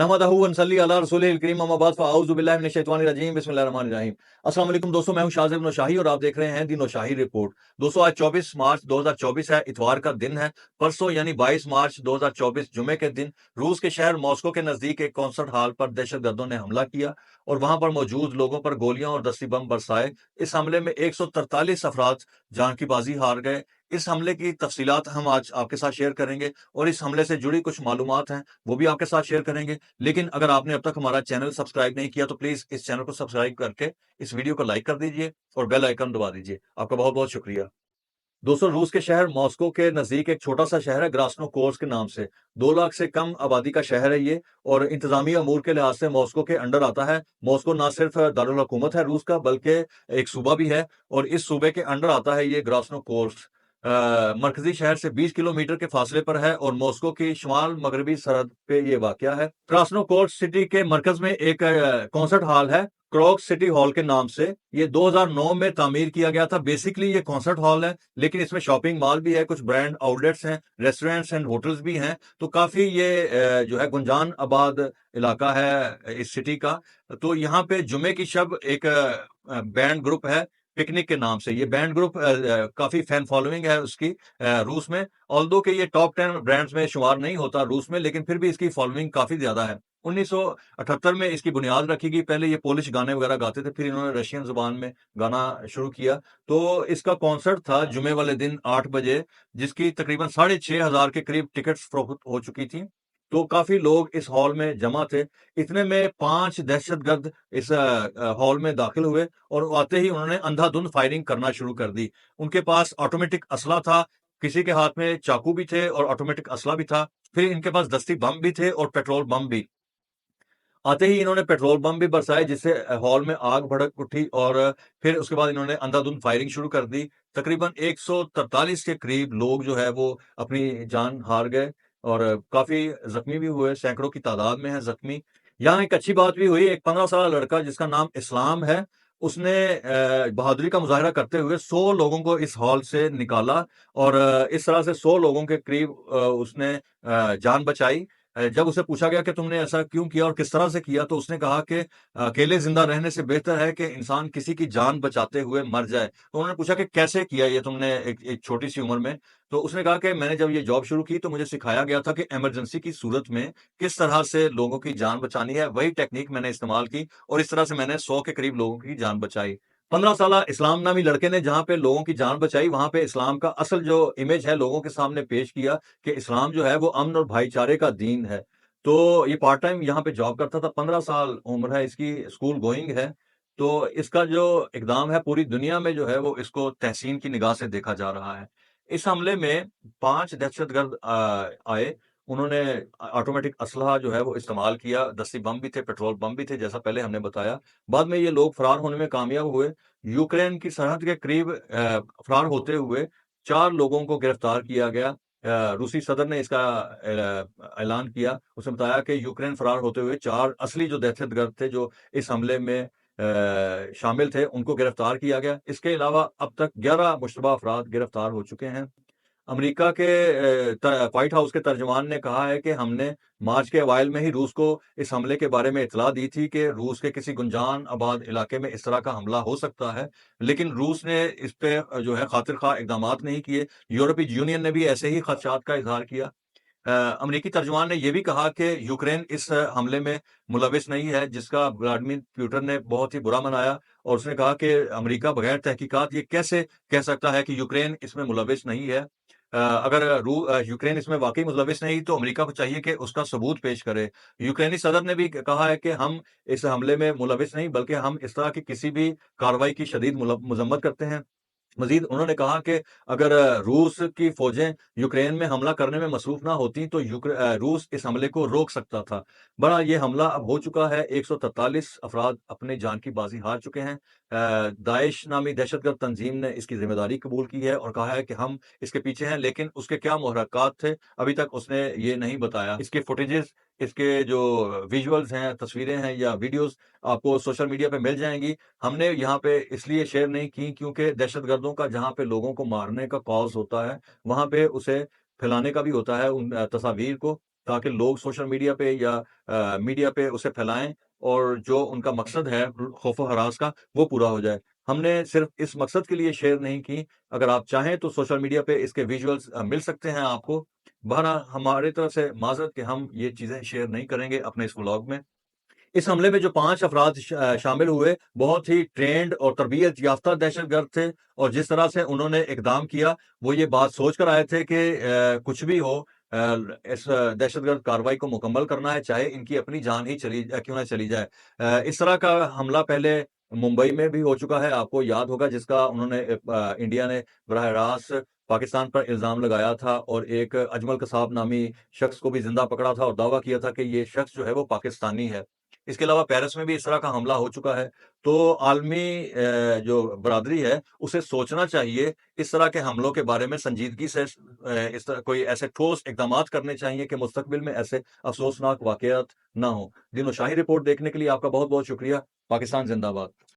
नहमदहू व नसल्ली अला रसूलिल करीम अम्मा बाद फ़अऊज़ु बिल्लाहि मिनश शैतानिर रजीम बिस्मिल्लाहिर रहमानिर रहीम। अस्सलाम वालेकुम दोस्तों, मैं हूं शाज़िब नौशाही और आप देख रहे हैं दी नौशाही रिपोर्ट। दोस्तों, आज 24 मार्च 2024 है, इतवार का दिन है। परसों यानी 22 मार्च 2024 जुमे के दिन रूस के शहर मॉस्को के नजदीक एक कॉन्सर्ट हॉल पर दहशतगर्दों ने हमला किया और वहां पर मौजूद लोगों पर गोलियां और दस्ती बम बरसाए। इस हमले में 143 अफराद जान की बाजी हार गए। इस हमले की तफसीलात हम आज आपके साथ शेयर करेंगे और इस हमले से जुड़ी कुछ मालूमात हैं वो भी आपके साथ शेयर करेंगे। लेकिन अगर आपने अब तक हमारा चैनल सब्सक्राइब नहीं किया तो प्लीज इस चैनल को सब्सक्राइब करके इस वीडियो को लाइक कर दीजिए और बेल आइकन दबा दीजिए। आपका बहुत बहुत शुक्रिया। दोस्तों, रूस के शहर मॉस्को के नजदीक एक छोटा सा शहर है ग्रास्नो कोर्स के नाम से। 2 लाख से कम आबादी का शहर है ये और इंतजामी अमूर के लिहाज से मॉस्को के अंडर आता है। मॉस्को ना सिर्फ दारुल हुकूमत है रूस का बल्कि एक सूबा भी है और इस सूबे के अंडर आता है ये ग्रास्नो कोर्स। मरकजी शहर से 20 किलोमीटर के फासले पर है और मॉस्को की शुमाल मगरबी सरहद पे ये वाकया है। ग्रास्नो कोर्स सिटी के मरकज में एक कॉन्सर्ट हॉल है क्रॉक सिटी हॉल के नाम से। ये 2009 में तामीर किया गया था। बेसिकली ये कॉन्सर्ट हॉल है लेकिन इसमें शॉपिंग मॉल भी है, कुछ ब्रांड आउटलेट्स हैं, रेस्टोरेंट्स एंड होटल्स भी हैं। तो काफी ये जो है गुंजान आबाद इलाका है इस सिटी का। तो यहाँ पे जुमे की शब एक बैंड ग्रुप है पिकनिक के नाम से। ये बैंड ग्रुप काफी फैन फॉलोइंग है उसकी रूस में। ऑल्दो कि ये टॉप 10 ब्रांड्स में शुमार नहीं होता रूस में, लेकिन फिर भी इसकी फॉलोइंग काफी ज्यादा है। 1978 में इसकी बुनियाद रखी गई। पहले ये पोलिश गाने वगैरह गाते थे, फिर इन्होंने रशियन जुबान में गाना शुरू किया। तो इसका कॉन्सर्ट था जुमे वाले दिन 8 बजे, जिसकी तकरीबन 6,500 के करीब टिकट्स फरोख्त हो चुकी थी। तो काफी लोग इस हॉल में जमा थे। इतने में 5 दहशतगर्द इस हॉल में दाखिल हुए और आते ही उन्होंने अंधाधुंध फायरिंग करना शुरू कर दी। उनके पास ऑटोमेटिक असला था, किसी के हाथ में चाकू भी थे और ऑटोमेटिक असला भी था। फिर इनके पास दस्ती बम भी थे और पेट्रोल बम भी। आते ही इन्होंने पेट्रोल बम भी बरसाए जिससे हॉल में आग भड़क उठी और फिर उसके बाद इन्होंने अंधाधुंध फायरिंग शुरू कर दी। तकरीबन 143 के करीब लोग जो है वो अपनी जान हार गए और काफी जख्मी भी हुए, सैकड़ों की तादाद में है जख्मी। यहाँ एक अच्छी बात भी हुई, एक 15 साल लड़का जिसका नाम इस्लाम है, उसने बहादुरी का मुजाहरा करते हुए 100 लोगों को इस हॉल से निकाला और इस तरह से 100 लोगों के करीब उसने जान बचाई। जब उसे पूछा गया कि तुमने ऐसा क्यों किया और किस तरह से किया, तो उसने कहा कि अकेले जिंदा रहने से बेहतर है कि इंसान किसी की जान बचाते हुए मर जाए। तो उन्होंने पूछा कि कैसे किया ये तुमने एक छोटी सी उम्र में। तो उसने कहा कि मैंने जब ये जॉब शुरू की तो मुझे सिखाया गया था कि इमरजेंसी की सूरत में किस तरह से लोगों की जान बचानी है। वही टेक्निक मैंने इस्तेमाल की और इस तरह से मैंने 100 के करीब लोगों की जान बचाई। 15 साला इस्लाम नामी लड़के ने जहां पे लोगों की जान बचाई, वहां पे इस्लाम का असल जो इमेज है लोगों के सामने पेश किया कि इस्लाम जो है वो अमन और भाईचारे का दीन है। तो ये पार्ट टाइम यहाँ पे जॉब करता था, 15 साल उम्र है इसकी, स्कूल गोइंग है। तो इसका जो इकदाम है पूरी दुनिया में जो है वो इसको तहसीन की निगाह से देखा जा रहा है। इस हमले में 5 दहशतगर्द आए। उन्होंने ऑटोमेटिक असलहा जो है वो इस्तेमाल किया, दस्ती बम भी थे, पेट्रोल बम भी थे, जैसा पहले हमने बताया। बाद में ये लोग फरार होने में कामयाब हुए। यूक्रेन की सरहद के करीब फरार होते हुए 4 लोगों को गिरफ्तार किया गया। रूसी सदर ने इसका ऐलान किया। उसने बताया कि यूक्रेन फरार होते हुए 4 असली जो दहशतगर्द थे जो इस हमले में शामिल थे, उनको गिरफ्तार किया गया। इसके अलावा अब तक 11 मुश्तबा अफराद गिरफ्तार हो चुके हैं। अमेरिका के व्हाइट हाउस के तर्जुमान ने कहा है कि हमने मार्च के अवाइल में ही रूस को इस हमले के बारे में इतला दी थी कि रूस के किसी गुंजान आबाद इलाके में इस तरह का हमला हो सकता है, लेकिन रूस ने इस पे जो है खातिर खा इकदामात नहीं किए। यूरोपीय यूनियन ने भी ऐसे ही खदशात का इजहार किया। अमेरिकी तर्जुमान ने यह भी कहा कि यूक्रेन इस हमले में मुलविस नहीं है, जिसका व्लादिमीर पुतिन ने बहुत ही बुरा मनाया और उसने कहा कि अमेरिका बगैर तहकीकात ये कैसे कह सकता है कि यूक्रेन इसमें मुलविस नहीं है। अगर यूक्रेन इसमें वाकई मुलविस नहीं तो अमेरिका को चाहिए कि उसका सबूत पेश करे। यूक्रेनी सदर ने भी कहा है कि हम इस हमले में मुलविस नहीं बल्कि हम इस तरह की किसी भी कार्रवाई की शदीद मजम्मत करते हैं। मजीद उन्होंने कहा कि अगर रूस की फौजें यूक्रेन में हमला करने में मसरूफ ना होती तो रूस इस हमले को रोक सकता था। बड़ा ये हमला अब हो चुका है, 143 अफराद अपने जान की बाजी हार चुके हैं। दाइश नामी दहशतगर्द तंजीम ने इसकी जिम्मेदारी कबूल की है और कहा है कि हम इसके पीछे हैं, लेकिन उसके क्या मुहर्रकात थे अभी तक उसने ये नहीं बताया। इसके फुटेजेस, इसके जो विजुअल्स हैं, तस्वीरें हैं या वीडियोस आपको सोशल मीडिया पे मिल जाएंगी। हमने यहाँ पे इसलिए शेयर नहीं की क्योंकि दहशतगर्दों का जहाँ पे लोगों को मारने का कॉज होता है, वहाँ पे उसे फैलाने का भी होता है उन तस्वीर को। ताकि लोग सोशल मीडिया पे या मीडिया पे उसे फैलाएँ और जो उनका मकसद है खौफ-ओ-हरास का, वो पूरा हो जाए। हमने सिर्फ़ इस मकसद के लिए शेयर नहीं की, अगर आप चाहें तो सोशल मीडिया पे इसके विजुअल्स मिल सकते हैं आपको। बहरहाल हमारी तरफ से माज़रत कि हम ये चीज़ें शेयर नहीं करेंगे अपने इस व्लॉग में। इस हमले में जो 5 अफ़राद शामिल हुए, बहुत ही ट्रेन्ड और तरबियत याफ़्ता दहशतगर्द थे और जिस तरह से उन्होंने इक़दाम किया, वो ये बात सोच कर आए थे कि कुछ भी हो इस दहशतगर्द कार्रवाई को मुकम्मल करना है, चाहे इनकी अपनी जान ही क्यों ना चली जाए। इस तरह का हमला पहले मुंबई में भी हो चुका है, आपको याद होगा जिसका उन्होंने इंडिया ने बराह रास्त पाकिस्तान पर इल्ज़ाम लगाया था और एक अजमल कसाब नामी शख्स को भी ज़िंदा पकड़ा था और दावा किया था कि ये शख्स जो है वो पाकिस्तानी है। इसके अलावा पेरिस में भी इस तरह का हमला हो चुका है। तो आलमी जो बरादरी है, उसे सोचना चाहिए, इस तरह के हमलों के बारे में संजीदगी से इस तरह कोई ऐसे ठोस इक़दामात करने चाहिए कि मुस्तक़बिल में ऐसे अफ़सोसनाक वाक़यात ना हों। दिनो शाही रिपोर्ट देखने के लिए आपका बहुत-बहुत शुक्रिया। पाकिस्तान ज़िंदाबाद।